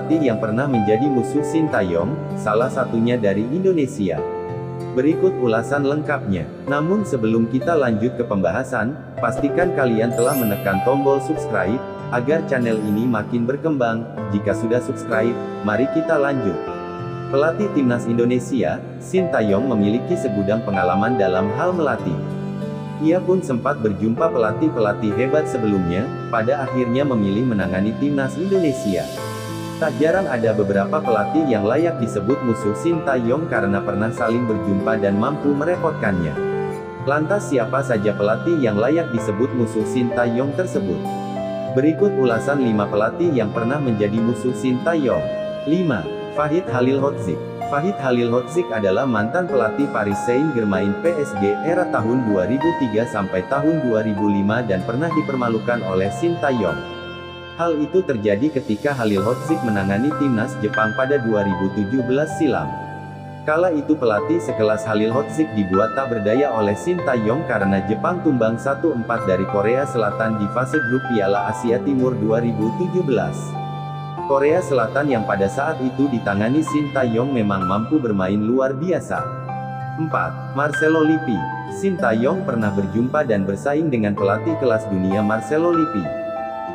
pelatih yang pernah menjadi musuh Sintayong, salah satunya dari Indonesia. Berikut ulasan lengkapnya. Namun sebelum kita lanjut ke pembahasan, pastikan kalian telah menekan tombol subscribe, agar channel ini makin berkembang. Jika sudah subscribe, mari kita lanjut. Pelatih Timnas Indonesia, Sintayong memiliki segudang pengalaman dalam hal melatih. Ia pun sempat berjumpa pelatih-pelatih hebat sebelumnya, pada akhirnya memilih menangani Timnas Indonesia. Tak jarang ada beberapa pelatih yang layak disebut musuh Sintayong karena pernah saling berjumpa dan mampu merepotkannya. Lantas siapa saja pelatih yang layak disebut musuh Sintayong tersebut? Berikut ulasan 5 pelatih yang pernah menjadi musuh Sintayong. 5. Fahid Halilhodzic. Fahid Halilhodzic adalah mantan pelatih Paris Saint-Germain PSG era tahun 2003 sampai tahun 2005 dan pernah dipermalukan oleh Sintayong. Hal itu terjadi ketika Halilhodzic menangani timnas Jepang pada 2017 silam. Kala itu pelatih sekelas Halilhodzic dibuat tak berdaya oleh Sintayong karena Jepang tumbang 1-4 dari Korea Selatan di fase grup Piala Asia Timur 2017. Korea Selatan yang pada saat itu ditangani Sintayong memang mampu bermain luar biasa. 4. Marcelo Lippi. Sintayong pernah berjumpa dan bersaing dengan pelatih kelas dunia Marcelo Lippi.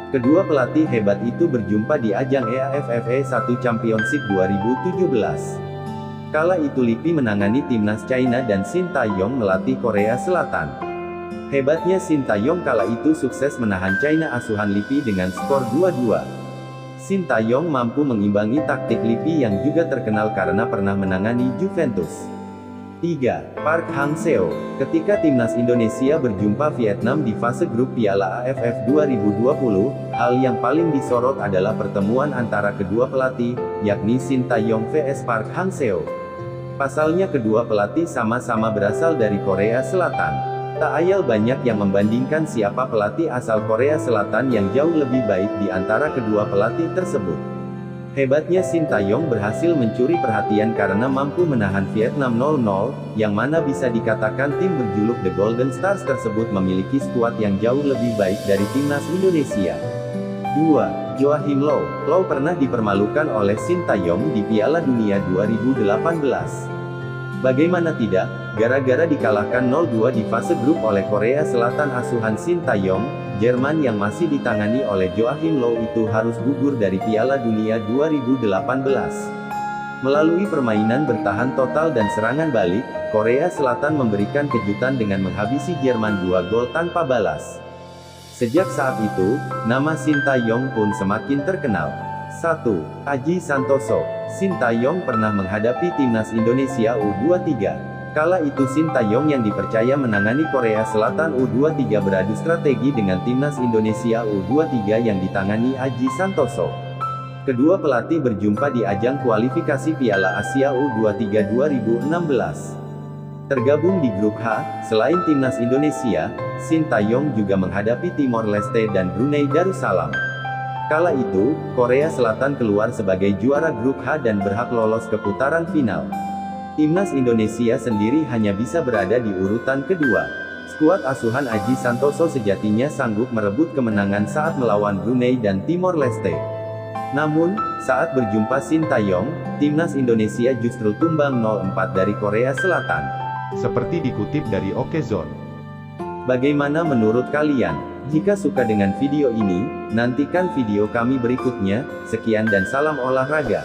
Kedua pelatih hebat itu berjumpa di ajang EAFF 1 Championship 2017. Kala itu Lippi menangani timnas China dan Sintayong melatih Korea Selatan. Hebatnya Sintayong kala itu sukses menahan China asuhan Lippi dengan skor 2-2. Sintayong mampu mengimbangi taktik Lippi yang juga terkenal karena pernah menangani Juventus. 3. Park Hang-seo. Ketika timnas Indonesia berjumpa Vietnam di fase grup Piala AFF 2020, hal yang paling disorot adalah pertemuan antara kedua pelatih, yakni Sintayong vs Park Hang-seo. Pasalnya kedua pelatih sama-sama berasal dari Korea Selatan. Tak ayal banyak yang membandingkan siapa pelatih asal Korea Selatan yang jauh lebih baik di antara kedua pelatih tersebut. Hebatnya Sintayong berhasil mencuri perhatian karena mampu menahan Vietnam 0-0, yang mana bisa dikatakan tim berjuluk The Golden Stars tersebut memiliki skuad yang jauh lebih baik dari timnas Indonesia. 2. Joachim Low. Low pernah dipermalukan oleh Sintayong di Piala Dunia 2018. Bagaimana tidak, gara-gara dikalahkan 0-2 di fase grup oleh Korea Selatan asuhan Sintayong, Jerman yang masih ditangani oleh Joachim Low itu harus gugur dari Piala Dunia 2018. Melalui permainan bertahan total dan serangan balik, Korea Selatan memberikan kejutan dengan menghabisi Jerman 2 gol tanpa balas. Sejak saat itu, nama Sintayong pun semakin terkenal. 1. Aji Santoso. Sintayong pernah menghadapi timnas Indonesia U23. Kala itu Sintayong yang dipercaya menangani Korea Selatan U23 beradu strategi dengan timnas Indonesia U23 yang ditangani Aji Santoso. Kedua pelatih berjumpa di ajang kualifikasi Piala Asia U23 2016. Tergabung di grup H, selain timnas Indonesia, Sintayong juga menghadapi Timor Leste dan Brunei Darussalam. Kala itu, Korea Selatan keluar sebagai juara grup H dan berhak lolos ke putaran final. Timnas Indonesia sendiri hanya bisa berada di urutan kedua. Skuad asuhan Aji Santoso sejatinya sanggup merebut kemenangan saat melawan Brunei dan Timor Leste. Namun, saat berjumpa Sintayong, timnas Indonesia justru tumbang 0-4 dari Korea Selatan. Seperti dikutip dari Okezone. Bagaimana menurut kalian? Jika suka dengan video ini, nantikan video kami berikutnya. Sekian dan salam olahraga.